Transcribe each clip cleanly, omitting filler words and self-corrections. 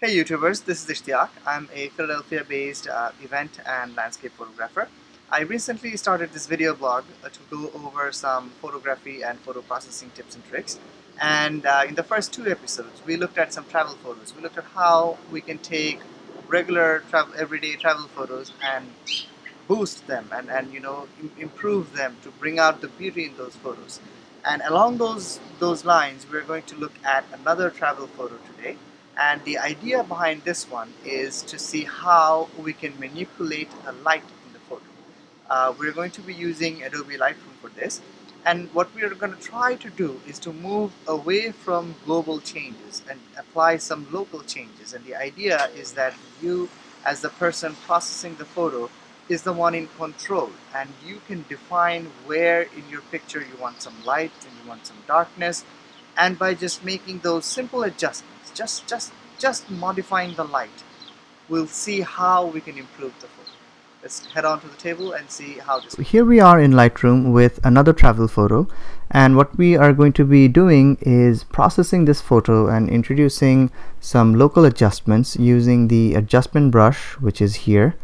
Hey YouTubers, this is Ishtiaq. I'm a Philadelphia-based event and landscape photographer. I recently started this video blog to go over some photography and photo processing tips and tricks. And in the first two episodes, we looked at some travel photos. We looked at how we can take regular everyday travel photos and boost them and improve them to bring out the beauty in those photos. And along those lines, we're going to look at another travel photo today. And the idea behind this one is to see how we can manipulate a light in the photo. We're going to be using Adobe Lightroom for this. And what we are going to try to do is to move away from global changes and apply some local changes. And the idea is that you, as the person processing the photo, is the one in control, and you can define where in your picture you want some light and you want some darkness, and by just making those simple adjustments, just modifying the light, we'll see how we can improve the photo. Let's head on to the table and see how this. Here we are in Lightroom with another travel photo, and what we are going to be doing is processing this photo and introducing some local adjustments using the adjustment brush, which is here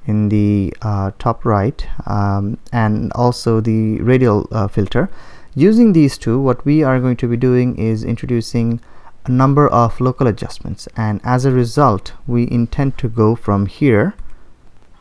in the top right, and also the radial filter. Using these two, what we are going to be doing is introducing a number of local adjustments, and as a result we intend to go from here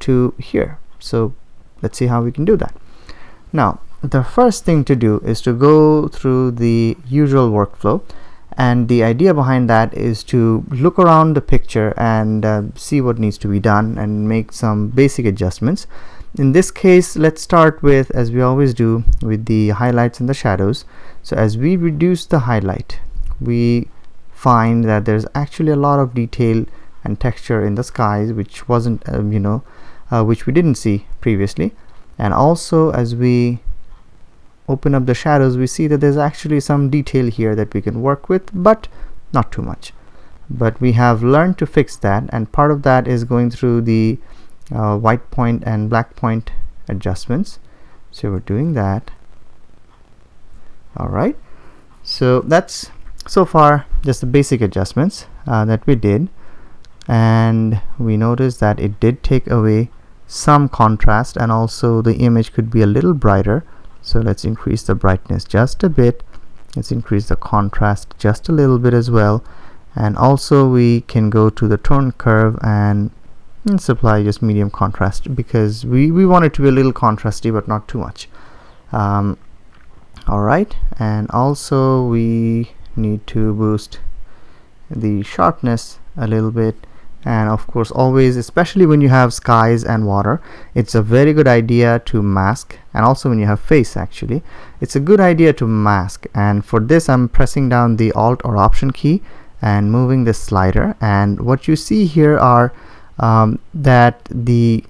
to here. So let's see how we can do that. Now the first thing to do is to go through the usual workflow, and the idea behind that is to look around the picture and see what needs to be done and make some basic adjustments. In this case, let's start with, as we always do, with the highlights and the shadows. So as we reduce the highlight, we find that there's actually a lot of detail and texture in the skies, which wasn't which we didn't see previously. And also as we open up the shadows, we see that there's actually some detail here that we can work with, but not too much. But we have learned to fix that, and part of that is going through the white point and black point adjustments. So we're doing that. Alright, so that's so far just the basic adjustments that we did, and we noticed that it did take away some contrast, and also the image could be a little brighter. So let's increase the brightness just a bit. Let's increase the contrast just a little bit as well, and also we can go to the tone curve and supply just medium contrast, because we want it to be a little contrasty but not too much. Alright, and also we need to boost the sharpness a little bit. And of course, always, especially when you have skies and water, it's a very good idea to mask, and also when you have face, actually it's a good idea to mask. And for this, I'm pressing down the Alt or Option key and moving the slider, and what you see here are that the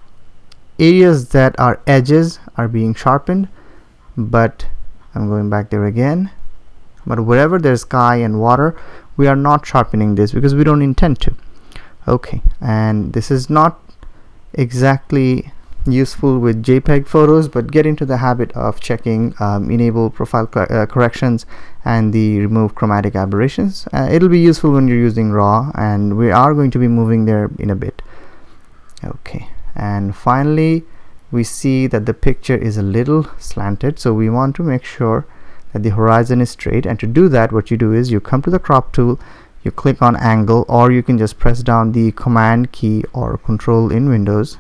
areas that are edges are being sharpened, but I'm going back there again. But wherever there's sky and water, we are not sharpening this because we don't intend to. Okay, and this is not exactly useful with JPEG photos, but get into the habit of checking enable profile corrections and the remove chromatic aberrations. It'll be useful when you're using RAW, and we are going to be moving there in a bit. Okay, and finally we see that the picture is a little slanted, so we want to make sure that the horizon is straight. And to do that, what you do is you come to the crop tool, you click on angle, or you can just press down the command key or control in Windows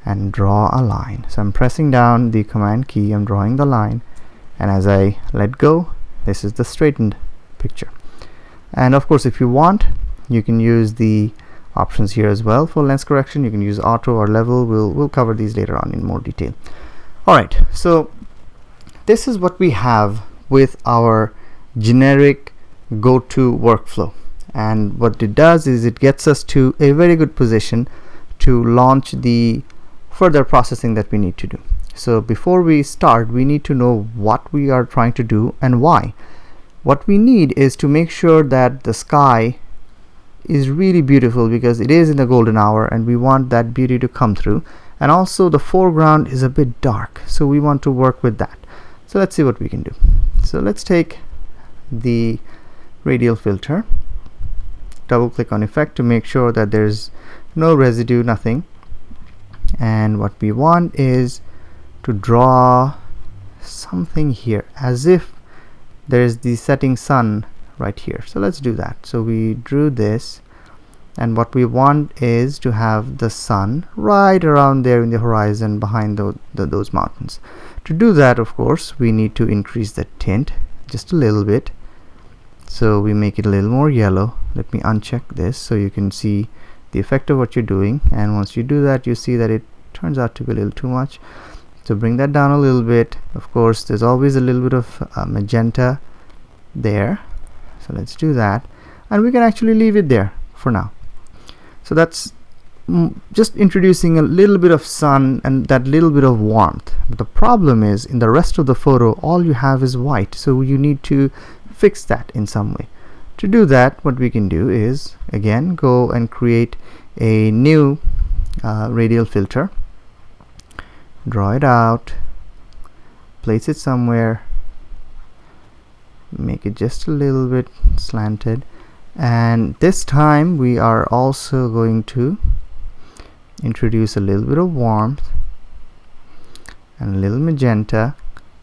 and draw a line. So I'm pressing down the command key, I'm drawing the line, and as I let go, this is the straightened picture. And of course, if you want, you can use the options here as well for lens correction. You can use auto or level. We'll cover these later on in more detail. Alright, so this is what we have with our generic go-to workflow, and what it does is it gets us to a very good position to launch the further processing that we need to do. So before we start, we need to know what we are trying to do and why. What we need is to make sure that the sky is really beautiful, because it is in the golden hour and we want that beauty to come through, and also the foreground is a bit dark, so we want to work with that. So let's see what we can do. So let's take the radial filter, double click on effect to make sure that there's no residue, nothing. And what we want is to draw something here as if there's the setting sun right here. So let's do that. So we drew this, and what we want is to have the sun right around there in the horizon behind those mountains. To do that, of course, we need to increase the tint just a little bit, so we make it a little more yellow. Let me uncheck this so you can see the effect of what you're doing, and once you do that, you see that it turns out to be a little too much. So bring that down a little bit. Of course, there's always a little bit of magenta there, so let's do that, and we can actually leave it there for now. So that's just introducing a little bit of sun and that little bit of warmth. But the problem is, in the rest of the photo, all you have is white, so you need to fix that in some way. To do that, what we can do is again go and create a new radial filter, draw it out, place it somewhere, make it just a little bit slanted, and this time we are also going to introduce a little bit of warmth and a little magenta,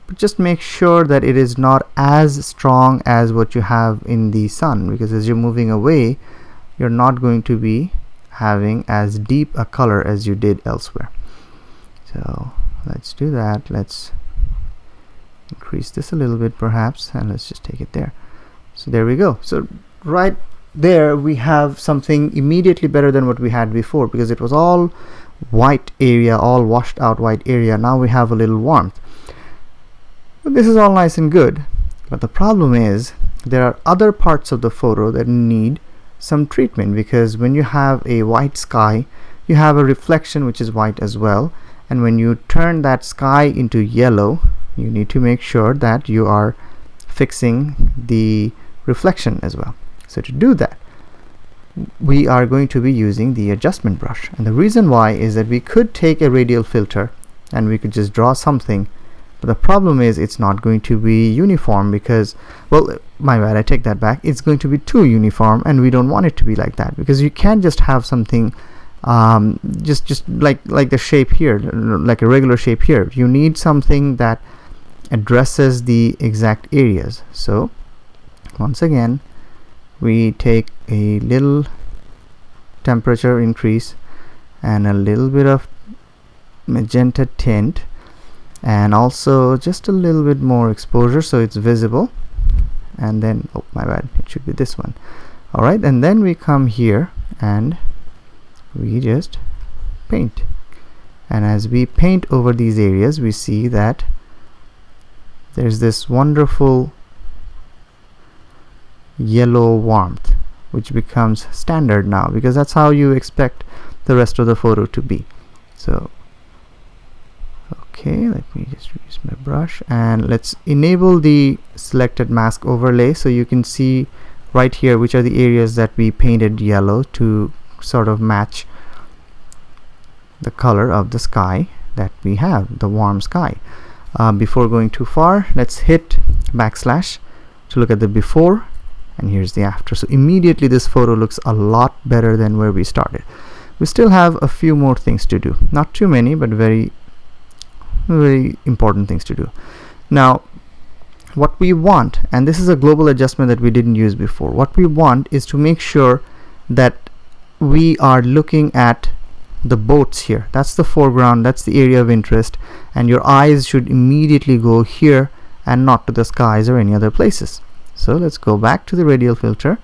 but just make sure that it is not as strong as what you have in the sun, because as you're moving away, you're not going to be having as deep a color as you did elsewhere. So let's do that. Let's increase this a little bit perhaps, and let's just take it there. So there we go. So right there we have something immediately better than what we had before, because it was all white area, all washed out white area. Now we have a little warmth. But this is all nice and good, but the problem is there are other parts of the photo that need some treatment, because when you have a white sky, you have a reflection which is white as well, and when you turn that sky into yellow, you need to make sure that you are fixing the reflection as well. So to do that, we are going to be using the adjustment brush, and the reason why is that we could take a radial filter and we could just draw something, but the problem is it's not going to be uniform, because, well, my bad, I take that back, it's going to be too uniform, and we don't want it to be like that, because you can't just have something just like the shape here, like a regular shape here. You need something that addresses the exact areas. So once again, we take a little temperature increase and a little bit of magenta tint, and also just a little bit more exposure so it's visible, and then, oh my bad, it should be this one. All right, and then we come here and we just paint, and as we paint over these areas, we see that there's this wonderful yellow warmth which becomes standard now, because that's how you expect the rest of the photo to be. So okay, let me just use my brush, and let's enable the selected mask overlay so you can see right here which are the areas that we painted yellow to sort of match the color of the sky that we have, the warm sky. Before going too far, let's hit backslash to look at the before, and here's the after. So immediately this photo looks a lot better than where we started. We still have a few more things to do, not too many, but very important things to do. Now what we want, and this is a global adjustment that we didn't use before, what we want is to make sure that we are looking at the boats here. That's the foreground, that's the area of interest, and your eyes should immediately go here and not to the skies or any other places. So let's go back to the radial filter.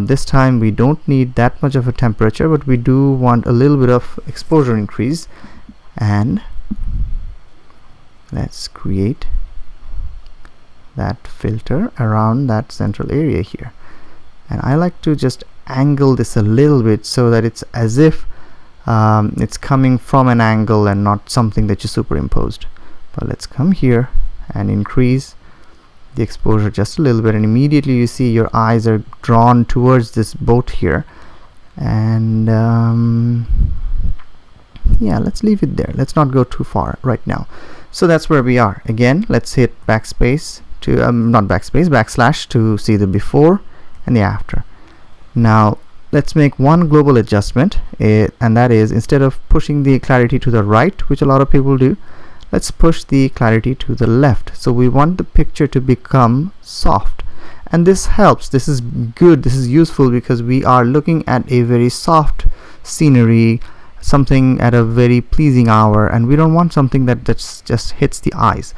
This time we don't need that much of a temperature, but we do want a little bit of exposure increase, and let's create that filter around that central area here. And I like to just angle this a little bit so that it's as if it's coming from an angle and not something that you superimposed. But let's come here and increase the exposure just a little bit, and immediately you see your eyes are drawn towards this boat here. And yeah, let's leave it there. Let's not go too far right now. So that's where we are. Again, let's hit backspace to not backspace, backslash to see the before and the after. Now let's make one global adjustment, and that is, instead of pushing the clarity to the right, which a lot of people do, let's push the clarity to the left. So we want the picture to become soft, and this helps. This is good, this is useful, because we are looking at a very soft scenery, something at a very pleasing hour, and we don't want something that just hits the eyes.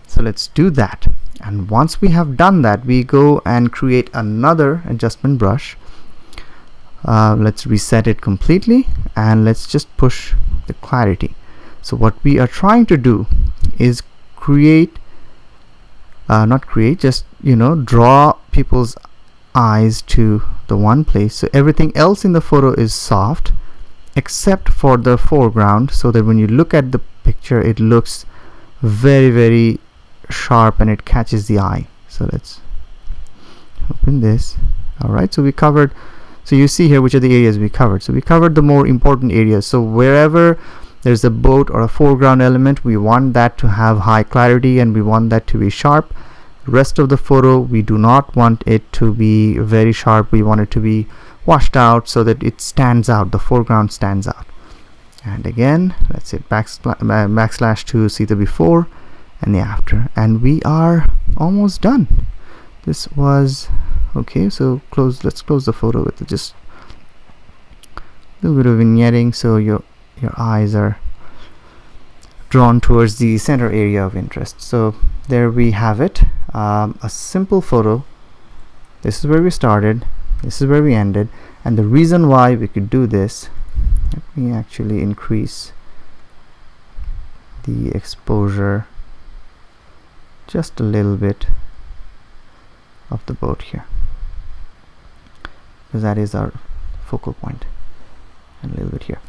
So let's do that. And once we have done that, we go and create another adjustment brush. Let's reset it completely, and let's just push the clarity. So what we are trying to do is just draw people's eyes to the one place. So everything else in the photo is soft except for the foreground, so that when you look at the picture, it looks very, very sharp and it catches the eye. So let's open this. Alright, so we covered, so you see here which are the areas we covered. So we covered the more important areas. So wherever there's a boat or a foreground element, we want that to have high clarity and we want that to be sharp. Rest of the photo, we do not want it to be very sharp. We want it to be washed out so that it stands out, the foreground stands out. And again, let's hit backslash to see the before and the after, and we are almost done. This was okay. So let's close the photo with just a little bit of vignetting, so your eyes are drawn towards the center area of interest. So there we have it, a simple photo. This is where we started, this is where we ended, and the reason why we could do this, let me actually increase the exposure just a little bit of the boat here, because that is our focal point, and a little bit here.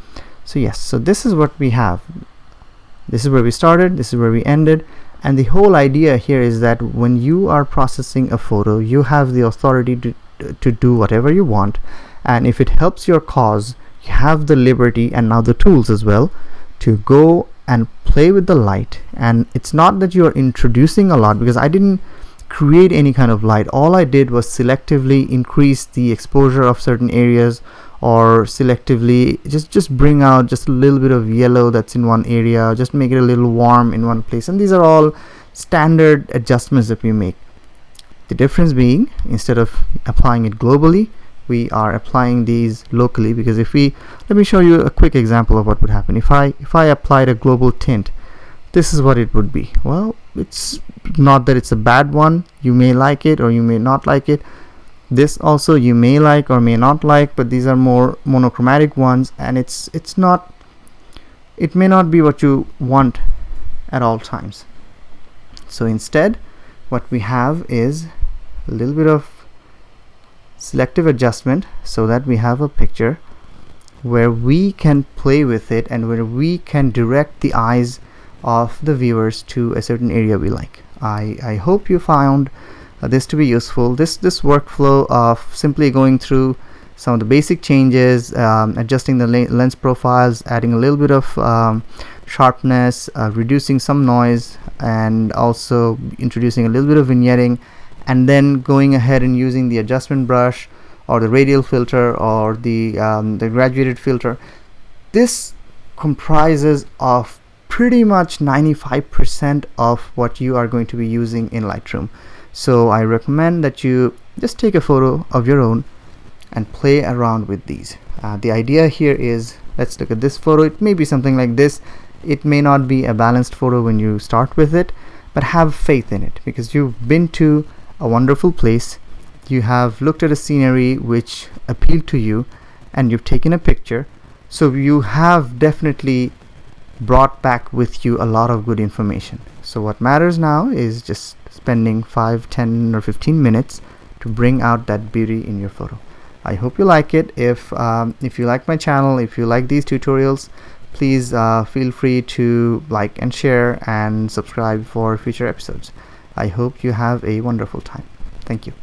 So yes, so this is what we have. This is where we started, this is where we ended, and the whole idea here is that when you are processing a photo, you have the authority to do whatever you want, and if it helps your cause, you have the liberty and now the tools as well to go and play with the light. And it's not that you are introducing a lot, because I didn't create any kind of light. All I did was selectively increase the exposure of certain areas, or selectively just bring out just a little bit of yellow that's in one area, just make it a little warm in one place. And these are all standard adjustments that we make. The difference being, instead of applying it globally, we are applying these locally. Because let me show you a quick example of what would happen if I applied a global tint. This is what it would be. Well, it's not that it's a bad one. You may like it or you may not like it. This also you may like or may not like, but these are more monochromatic ones, and it may not be what you want at all times. So instead, what we have is a little bit of selective adjustment, so that we have a picture where we can play with it and where we can direct the eyes of the viewers to a certain area we like. I hope you found this to be useful. This workflow of simply going through some of the basic changes, adjusting the lens profiles, adding a little bit of sharpness, reducing some noise, and also introducing a little bit of vignetting, and then going ahead and using the adjustment brush or the radial filter or the graduated filter. This comprises of pretty much 95% of what you are going to be using in Lightroom. So I recommend that you just take a photo of your own and play around with these. The idea here is, let's look at this photo. It may be something like this. It may not be a balanced photo when you start with it, but have faith in it, because you've been to a wonderful place, you have looked at a scenery which appealed to you, and you've taken a picture. So you have definitely brought back with you a lot of good information. So what matters now is just spending 5, 10 or 15 minutes to bring out that beauty in your photo. I hope you like it. If you like my channel, if you like these tutorials, please feel free to like and share and subscribe for future episodes. I hope you have a wonderful time. Thank you.